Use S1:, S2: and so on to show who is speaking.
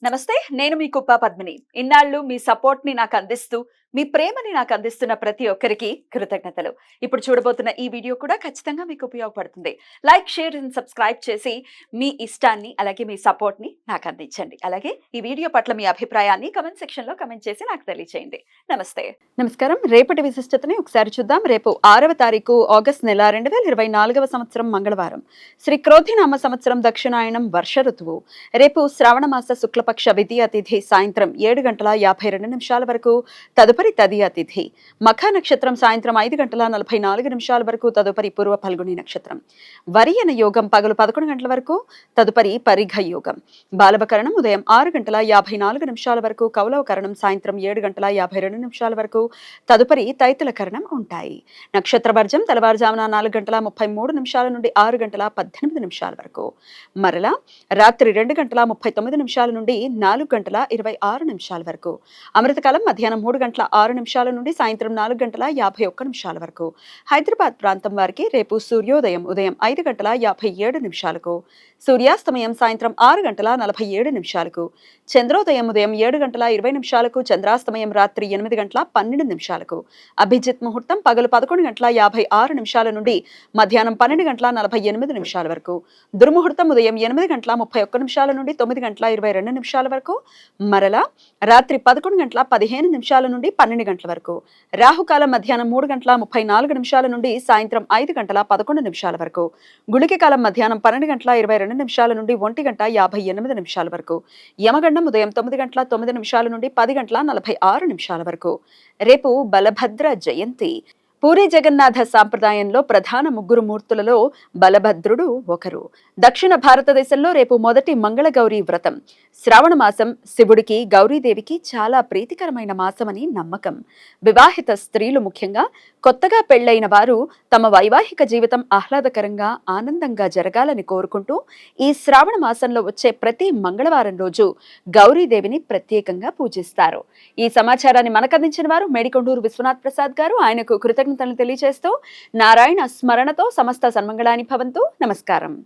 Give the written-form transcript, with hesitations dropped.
S1: నమస్తే. నేను మీ కుప్ప పద్మిని. ఇన్నాళ్ళు మీ సపోర్ట్‌ని నాకందిస్తూ, మీ ప్రేమని నాకందిస్తున్న ప్రతి ఒక్కరికి కృతజ్ఞతలు. ఇప్పుడు చూడబోతున్న ఈ వీడియో కూడా ఖచ్చితంగా మీకు ఉపయోగపడుతుంది. లైక్, షేర్ అండ్ సబ్స్క్రైబ్ చేసి మీ ఇష్టాన్ని అలాగే మీ సపోర్ట్‌ని నాకందించండి. అలాగే ఈ వీడియో పట్ల మీ అభిప్రాయాన్ని కామెంట్ సెక్షన్‌లో కామెంట్ చేసి నాకు తెలియజేయండి. నమస్తే. నమస్కారం. రేపటి విశిష్టతని ఒకసారి చూద్దాం. రేపు 6వ తారీఖు ఆగస్టు నెల 2024వ సంవత్సరం మంగళవారం. శ్రీ క్రోధినామ సంవత్సరం దక్షిణాయనం వర్ష ఋతువు. రేపు శ్రావణ మాస శుక్లపక్ష ద్వితీయ తిథి సాయంత్రం 7:52 వరకు, తదుపరి తదియ తిథి. మఖ నక్షత్రం సాయంత్రం 5:44 వరకు, తదుపరి పూర్వ ఫల్గుని నక్షత్రం. వరియన యోగం పగలు 11 గంటల వరకు, తదుపరి పరిఘ యోగం. బాలవకరణం ఉదయం 6:54 వరకు, కౌలవకరణం సాయంత్రం 7:52 వరకు, తదుపరి తైతుల కరణం ఉంటాయి. నక్షత్ర వర్జం తెల్లవారుజామున 4:33 నుండి 6:18 వరకు. మరలా రాత్రి 2:39 నుండి 4:26 వరకు. అమృతకాలం మధ్యాహ్నం 3:06 నుండి సాయంత్రం 4:51 వరకు. హైదరాబాద్ ప్రాంతం వారికి రేపు సూర్యోదయం ఉదయం 5:57, సూర్యాస్తమయం సాయంత్రం 6:47, చంద్రోదయం ఉదయం 7:20, చంద్రాస్తమయం రాత్రి 8:12. అభిజిత్ ముహూర్తం పగలు 11:56 నుండి మధ్యాహ్నం 12:48 వరకు. దుర్ముహూర్తం ఉదయం 8:31 నుండి 9:22 వరకు. మరలా రాత్రి 11:15 నుండి 12 గంటల వరకు. రాహుకాలం మధ్యాహ్నం 3:34 నుండి సాయంత్రం 5:11 వరకు. గుళిక కాలం మధ్యాహ్నం 12:22 నుండి 1:58 వరకు. యమగండం ఉదయం 9:09 నుండి 10:46 వరకు. రేపు బలభద్ర జయంతి. పూరి జగన్నాథ సాంప్రదాయంలో ప్రధాన ముగ్గురు మూర్తులలో బలభద్రుడు ఒకరు. దక్షిణ భారతదేశంలో రేపు మొదటి మంగళగౌరి వ్రతం. శ్రావణ మాసం శివుడికి, గౌరీదేవికి చాలా ప్రీతికరమైన మాసమని నమ్మకం. వివాహిత స్త్రీలు, ముఖ్యంగా కొత్తగా పెళ్లైన వారు తమ వైవాహిక జీవితం ఆహ్లాదకరంగా, ఆనందంగా జరగాలని కోరుకుంటూ ఈ శ్రావణ మాసంలో వచ్చే ప్రతి మంగళవారం రోజు గౌరీదేవిని ప్రత్యేకంగా పూజిస్తారు. ఈ సమాచారాన్ని మనకందించిన వారు మేడికొండూరు విశ్వనాథ్ ప్రసాద్ గారు. ఆయనకు కృతజ్ఞతలు తెలియజేస్తూ నారాయణ స్మరణతో సమస్త సన్మంగళాని భవంతు. నమస్కారం.